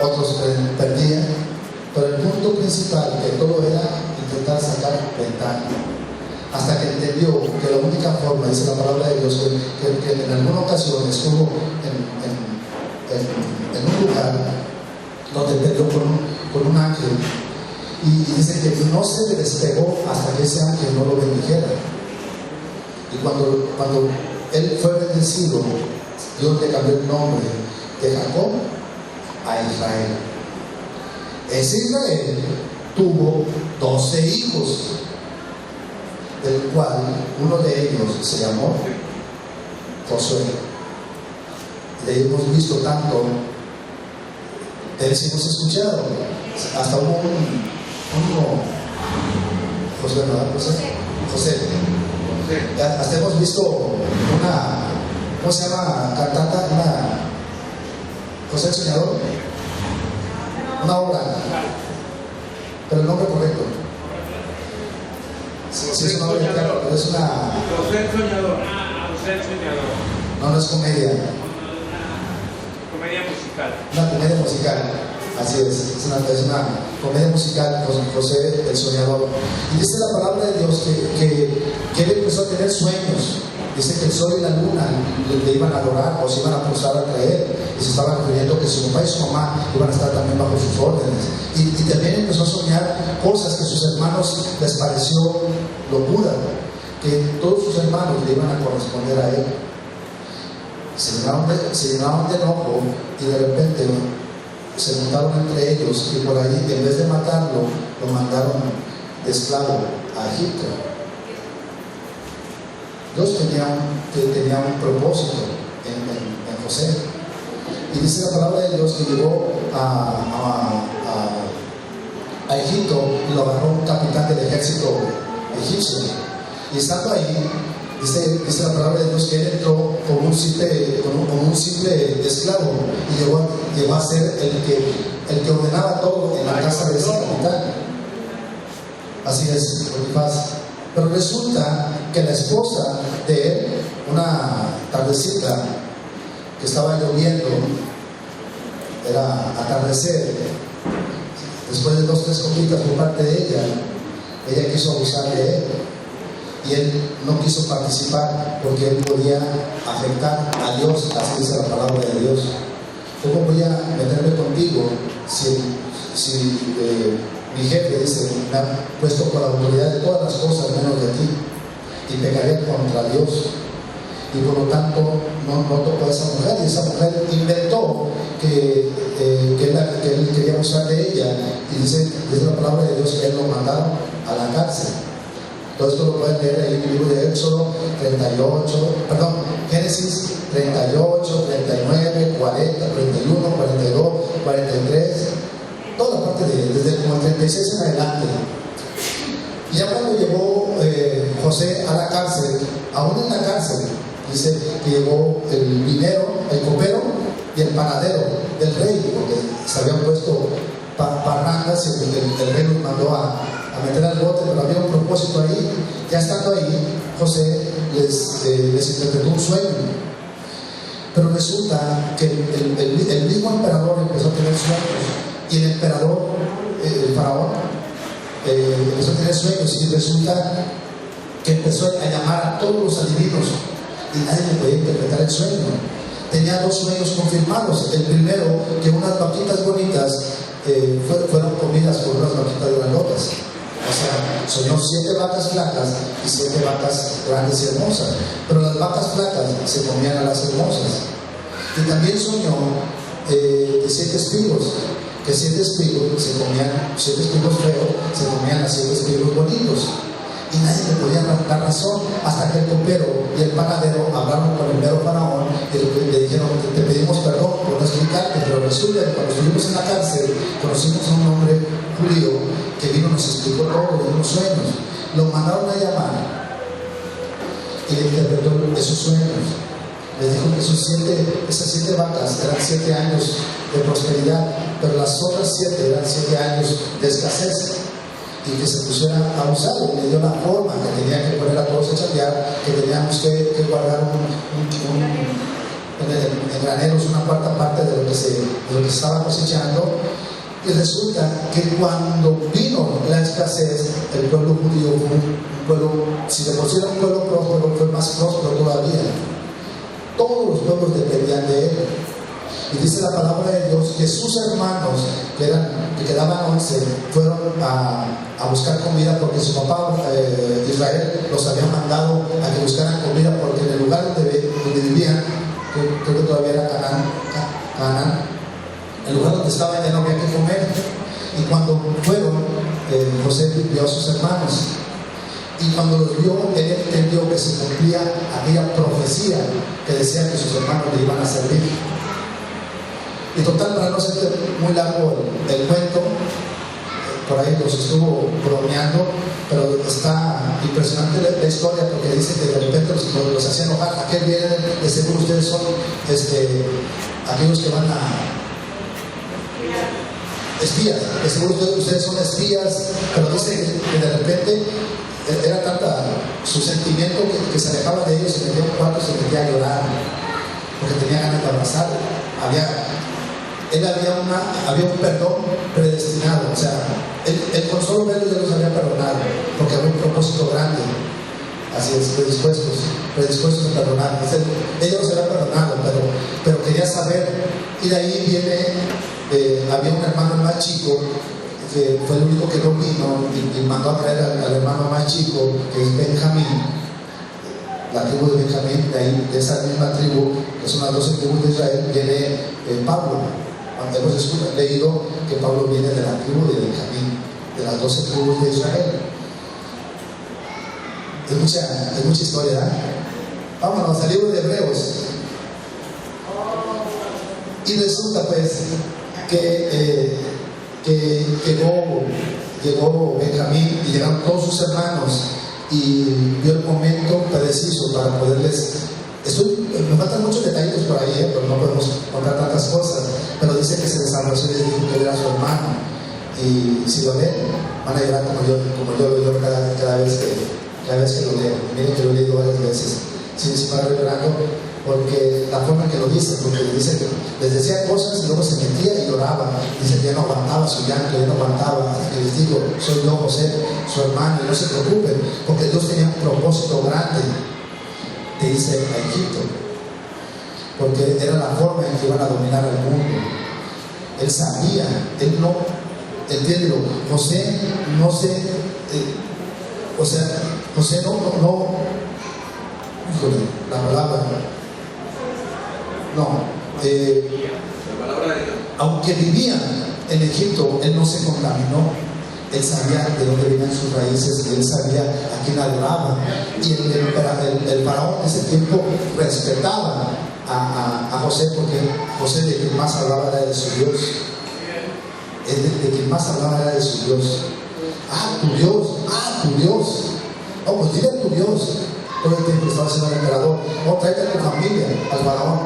otros perdían. Pero el punto principal de todo era intentar sacar ventaja. Hasta que entendió que la única forma, dice la palabra de Dios, que en alguna ocasión estuvo en un lugar donde peleó con un ángel, y dice que no se le despegó hasta que ese ángel no lo bendijera. Y cuando él fue bendecido, Dios le cambió el nombre de Jacob a Israel. Ese Israel tuvo 12 hijos, del cual uno de ellos se llamó Josué. Le hemos visto tanto, hemos escuchado, hasta hubo José. Hasta hemos visto una, ¿cómo se llama? Cantata, José el Soñador, una obra, pero el nombre correcto. Sí, es una obra, pero es una. José el Soñador. José el Soñador. No es comedia. Comedia musical. Una comedia musical. Así es una comedia musical, José el Soñador. Y dice la palabra de Dios que él empezó a tener sueños. Dice que el sol y la luna le iban a adorar o se iban a cruzar a traer. Y se estaba refiriendo que su papá y su mamá iban a estar también bajo sus órdenes. Y también empezó a soñar cosas que a sus hermanos les pareció locura, que todos sus hermanos le iban a corresponder a él. Se llenaron de enojo y de repente se juntaron entre ellos, y por ahí, en vez de matarlo, lo mandaron de esclavo a Egipto. Dios tenía un propósito en José. Y dice la palabra de Dios que llegó a Egipto y lo agarró un capitán del ejército egipcio. Y estando ahí, dice la palabra de Dios que él entró como un simple esclavo y llegó a ser el que ordenaba todo en la casa de ese capitán. Así es, Potifar. Pero resulta que la esposa de él, una tardecita que estaba lloviendo, era atardecer, después de 2 o 3 copitas por parte de ella quiso abusar de él. Y él no quiso participar porque él podía afectar a Dios, así dice la palabra de Dios. ¿Cómo voy a meterme contigo si mi jefe dice, me ha puesto por la autoridad de todas las cosas menos de ti, y pecaré contra Dios? Y por lo tanto no tocó a esa mujer, y esa mujer inventó que él quería abusar de ella, y dice la palabra de Dios que él lo mandaron a la cárcel. Todo esto lo pueden leer en el libro de Génesis 38, 39, 40, 31, 42, 43, toda la parte desde como el 36 en adelante. Y ya cuando llegó José a la cárcel, aún en la cárcel, dice que llegó el minero, el copero y el panadero del rey, porque se habían puesto parrandas y el rey los mandó a meter al bote, pero había un propósito ahí. Ya estando ahí, José les interpretó un sueño. Pero resulta que el mismo emperador empezó a tener sueños, y el emperador, el faraón, empezó a tener sueños, y resulta que empezó a llamar a todos los adivinos y nadie le podía interpretar el sueño. Tenía 2 sueños confirmados. El primero, que unas vaquitas bonitas fueron comidas por unas vaquitas grandotas. O sea, soñó 7 vacas flacas y 7 vacas grandes y hermosas, pero las vacas flacas se comían a las hermosas. Y también soñó de 7 espigos, que 7 espigos se comían, 7 espigos feos se comían a 7 espigos bonitos. Y nadie le podía dar razón, hasta que el copero y el panadero hablaron con el mero faraón y le dijeron: te pedimos perdón por no explicarte, pero resulta que cuando estuvimos en la cárcel conocimos a un hombre judío que vino y nos explicó todo de unos sueños. Lo mandaron a llamar y le interpretó esos sueños. Le dijo que esas 7 vacas eran 7 años de prosperidad, pero las otras 7 eran 7 años de escasez, y que se pusiera a usarlo. Le dio la forma que tenía que poner a todos a chambear, que teníamos que guardar en graneros una cuarta parte de lo que se estaba cosechando. Y resulta que cuando vino la escasez, el pueblo judío fue un pueblo, si de por sí era un pueblo próspero, fue más próspero todavía. Todos los pueblos dependían de él. Y dice la palabra de Dios que sus hermanos, que quedaban 11, fueron a buscar comida porque su papá Israel los había mandado a que buscaran comida porque en el lugar donde vivían, creo que todavía era Canaán, el lugar donde estaban ya no había que comer. Y cuando fueron, José vio a sus hermanos. Y cuando los vio, él entendió que se cumplía aquella profecía que decía que sus hermanos le iban a servir. Y total, para no ser muy largo el cuento, por ahí los estuvo bromeando, pero está impresionante la historia porque dice que de repente los hacía enojar. ¿A qué vienen? De seguro ustedes son aquellos que van a espías, de seguro ustedes son espías, pero dice que de repente era tanta su sentimiento que se alejaba de ellos, se metía en un cuarto y se metía a llorar porque tenía ganas de abrazar. Había un perdón predestinado, o sea, él con solo verlos ya los había perdonado porque había un propósito grande. Así es, predispuestos a perdonar. Ellos los habían perdonado, pero quería saber. Y de ahí viene, había un hermano más chico que fue el único que no vino y mandó a traer al hermano más chico, que es Benjamín, la tribu de Benjamín. De ahí, de esa misma tribu, que son las 12 tribus de Israel, viene Pablo. Cuando hemos leído que Pablo viene de la tribu de Benjamín, de las 12 tribus de Israel. Es mucha historia, ¿eh? Vámonos al libro de Hebreos. Y resulta pues que llegó Benjamín y llegaron todos sus hermanos y vio el momento preciso para poderles. Me faltan muchos detalles por ahí, pero no podemos contar tantas cosas. Pero dice que se les abrazó y les dijo que era su hermano. Y si lo leen, van a llorar como yo lo lloro cada vez que lo leo. Miren que lo he leído varias veces. Sí, se va llorando porque la forma en que lo dice, porque dice que les decía cosas y luego se metía y lloraba. Dice que ya no aguantaba su llanto, ya no aguantaba. Hasta que les digo, soy yo, José, su hermano, y no se preocupen, porque Dios tenía un propósito grande de irse a Egipto, porque era la forma en que iban a dominar al mundo. Él sabía, él no, entiéndelo, José no se, José no, híjole, la palabra, no, la palabra de Dios. Aunque vivían en Egipto, él no se contaminó. Él sabía de dónde venían sus raíces, y él sabía a quién adoraba. Y el faraón en ese tiempo respetaba a José, porque José de quien más hablaba era de su Dios. De quien más hablaba era de su Dios. Tu Dios. No, pues dile a tu Dios. Todo el tiempo estaba siendo el emperador. No, tráete a tu familia, al faraón.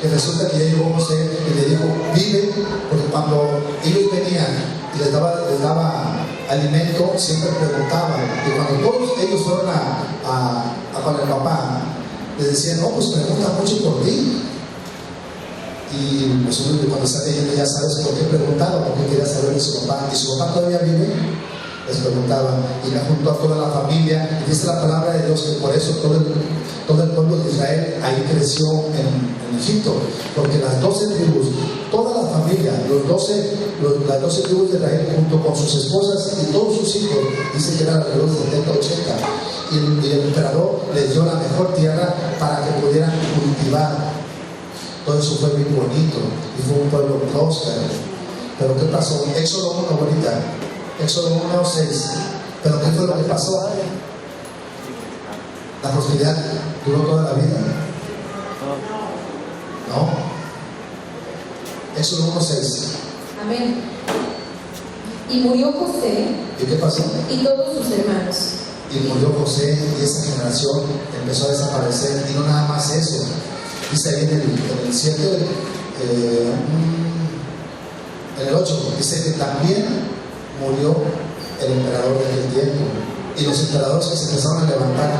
Y resulta que ya llegó José y le dijo, vive, porque cuando ellos venían y les daba alimento, siempre preguntaban. Y cuando todos ellos fueron con el papá, les decían, no, pues pregunta mucho por ti. Y nosotros cuando está leyendo ya sabes por qué preguntaba, porque quería saber de su papá. ¿Y su papá todavía vive? Les preguntaban. Y la juntó a toda la familia. Y dice la palabra de Dios que por eso todo el pueblo de Israel ahí creció en Egipto, porque las 12 tribus, toda la familia, las 12 tribus de Israel junto con sus esposas y todos sus hijos, dice que eran alrededor de 70, 80, y el emperador les dio la mejor tierra para que pudieran cultivar. Todo eso fue muy bonito y fue un pueblo próspero. Pero ¿qué pasó? Éxodo 1, ahorita, Éxodo 1, 6. ¿Pero qué fue lo que pasó? La prosperidad duró toda la vida. ¿No? Éxodo 1, 6. Amén. Y murió José. ¿Y qué pasó? Y todos sus hermanos. Y murió José y esa generación empezó a desaparecer. Y no nada más eso. Dice ahí en el 7, en el 8, dice que también murió el emperador de aquel tiempo. Y los emperadores que se empezaron a levantar,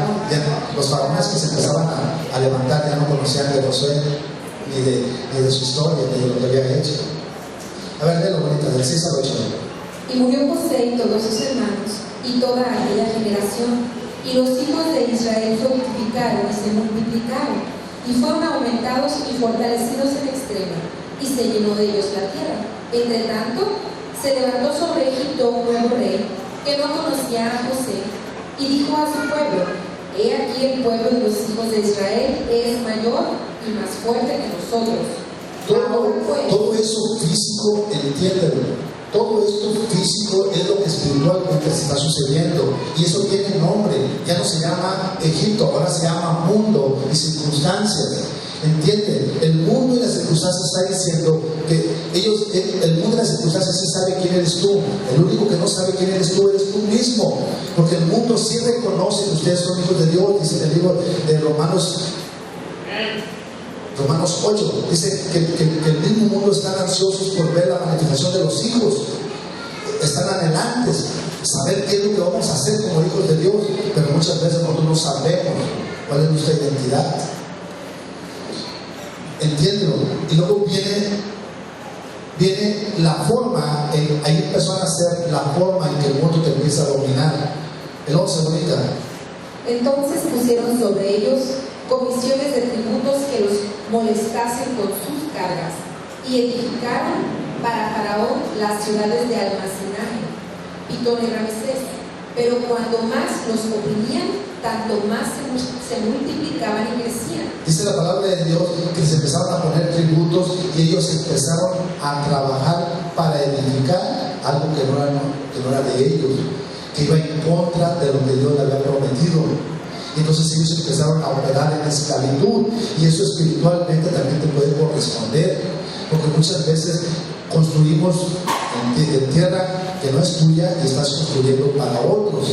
los faraones que se empezaban a levantar, ya no conocían de Josué, ni de su historia, ni de lo que había hecho. A ver, léelo bonita, del 6 al 8. Y murió José y todos sus hermanos, y toda aquella generación. Y los hijos de Israel fructificaron y se multiplicaron, y fueron aumentados y fortalecidos en extremo, y se llenó de ellos la tierra. Entre tanto, se levantó sobre Egipto un nuevo rey, que no conocía a José, y dijo a su pueblo: he aquí el pueblo de los hijos de Israel es mayor y más fuerte que nosotros. Todo eso físico, entiéndelo. Todo esto físico es lo que espiritualmente está sucediendo. Y eso tiene nombre. Ya no se llama Egipto, ahora se llama mundo y circunstancias. ¿Entienden? El mundo y las circunstancias están diciendo que el mundo y las circunstancias sí sabe quién eres tú. El único que no sabe quién eres tú mismo. Porque el mundo sí reconoce que ustedes son hijos de Dios. Dice el libro de Romanos 8, dice que el mismo mundo están ansiosos por ver la manifestación de los hijos, están anhelantes, saber qué es lo que vamos a hacer como hijos de Dios, pero muchas veces nosotros no sabemos cuál es nuestra identidad. Entiéndelo. Y luego viene la forma, ahí empezó a nacer la forma en que el mundo te empieza a dominar. El 11, bonita. Entonces pusieron sobre ellos comisiones de tributos que los molestasen con sus cargas, y edificaron para Faraón las ciudades de almacenaje, Pitón y Ramsés. Pero cuando más los oprimían, tanto más se multiplicaban y crecían. Dice la palabra de Dios que se empezaron a poner tributos y ellos empezaron a trabajar para edificar algo que no era de ellos, que iba en contra de lo que Dios le había prometido. Entonces ellos empezaron a operar en esclavitud, y eso espiritualmente también te puede corresponder, porque muchas veces construimos en tierra que no es tuya y estás construyendo para otros.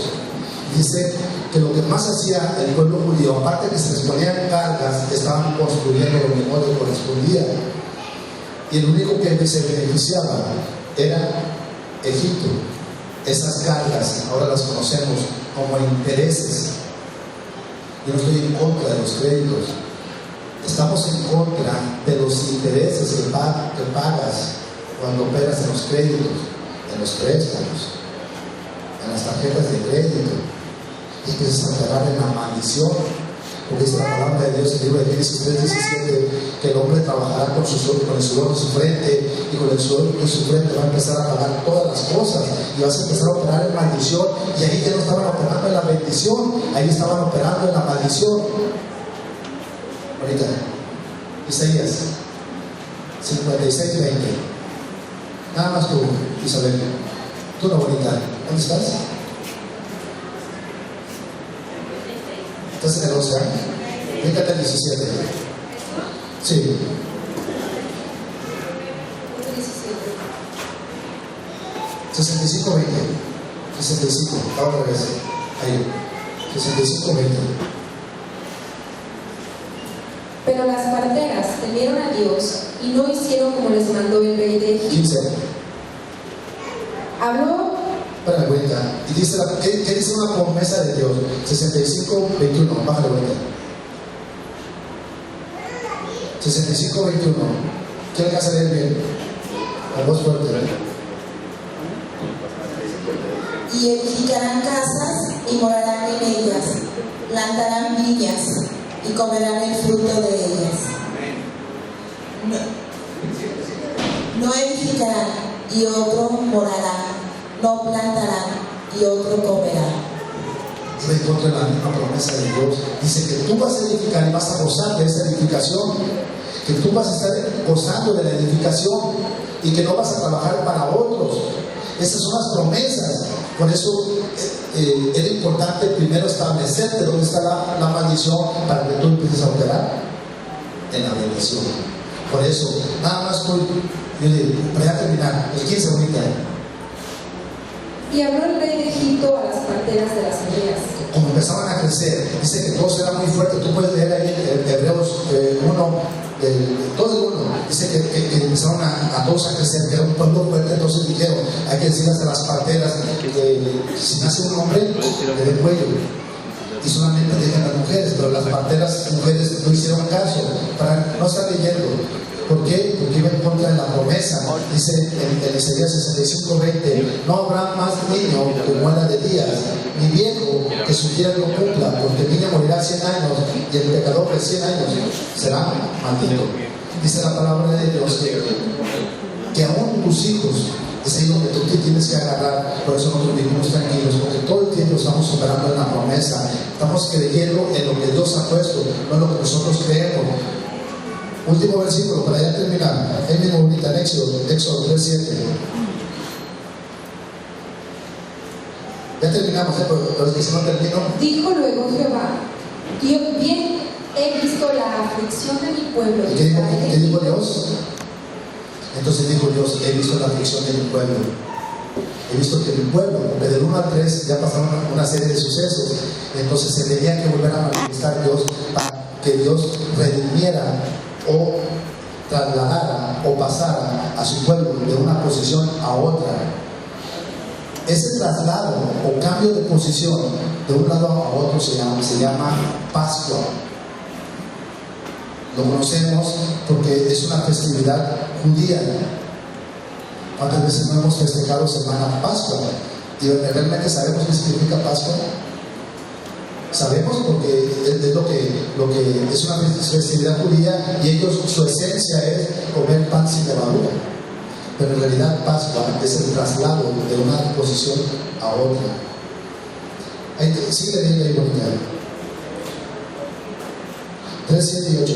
Dice que lo que más hacía el pueblo judío, aparte de que se les ponían cargas, estaban construyendo lo que no les correspondía, y el único que se beneficiaba era Egipto. Esas cargas ahora las conocemos como intereses. Yo no estoy en contra de los créditos, estamos en contra de los intereses que pagas cuando operas en los créditos, en los préstamos, en las tarjetas de crédito, y empiezas a operar en la maldición, porque dice la palabra de Dios en el libro de Génesis 3:17 que el hombre trabajará con el sudor de su frente, y con el sudor de su frente va a empezar a pagar todas las cosas, y vas a empezar a operar en maldición. Y ahí ya no estaban operando en la bendición, ahí estaban operando en la maldición. Ahorita, Isaías 56:20. Nada más tú, Isabel. Tú no, bonita. ¿Dónde estás? ¿Estás en el 11? Fíjate el 17. Sí. 65:20. 65. Ahora otra vez. Ahí. 65:20. Pero las parteras temieron a Dios y no hicieron como les mandó el rey de Egipto. 15. Habló. Para cuenta. Y dice ¿qué dice una promesa de Dios? 65:21. Bájale cuenta. 65:21. ¿Quién alcanza a leer bien? La voz fuerte, ¿verdad? Y edificarán casas y morarán en ellas, plantarán viñas y comerán el fruto de ellas. No edificarán y otro morará, no plantarán y otro comerá. Se encuentra en la misma promesa de Dios. Dice que tú vas a edificar y vas a gozar de esa edificación, que tú vas a estar gozando de la edificación y que no vas a trabajar para otros. Esas son las promesas. Por eso era importante primero establecerte dónde está la maldición, para que tú empieces a operar en la bendición. Por eso, nada más para ya terminar, el 15 bonita. Y habló el rey de Egipto a las parteras de las higueras. Como empezaban a crecer, dice que todos eran muy fuertes. Tú puedes leer ahí en Hebreos 1, todo el 1, dice que empezaron a todos a crecer, que era un pueblo fuerte. Entonces dijeron, hay que decirles a las parteras que si nace un hombre, le den cuello, y solamente dejan a las mujeres. Pero las parteras mujeres no hicieron caso. Para no estar leyendo, ¿Por qué? Porque iba en contra de la promesa. Dice en Isaías 65:20, no habrá más niño que muera de días, ni viejo que su día no cumpla, porque el niño morirá 100 años y el pecador de 100 años será maldito. Dice la palabra de Dios que aún tus hijos es ahí donde tú te tienes que agarrar. Por eso nosotros vivimos tranquilos, porque todo el tiempo estamos operando en la promesa, estamos creyendo en lo que Dios ha puesto, no en lo que nosotros creemos. Último versículo para ya terminar, el mismo ahorita en Éxodo 3:7. Ya terminamos, pero es que si no termino. Dijo luego Jehová: Dios, bien he visto la aflicción de mi pueblo. ¿Y qué dijo Dios? Entonces dijo Dios: he visto la aflicción de mi pueblo. He visto que mi pueblo, porque del 1 al 3 ya pasaron una serie de sucesos. Entonces se tenía que volver a manifestar Dios para que Dios redimiera o trasladara o pasara a su pueblo de una posición a otra. Ese traslado o cambio de posición de un lado a otro se llama Pascua. Lo conocemos porque es una festividad judía. ¿Cuántas veces no hemos festejado Semana Pascua? ¿Y realmente sabemos qué significa Pascua? Sabemos porque es lo que es una festividad judía, y ellos, su esencia es comer pan sin levadura. Pero en realidad Pascua es el traslado de una posición a otra. Sigue leyendo ahí, bonita. 3, 7 y 8.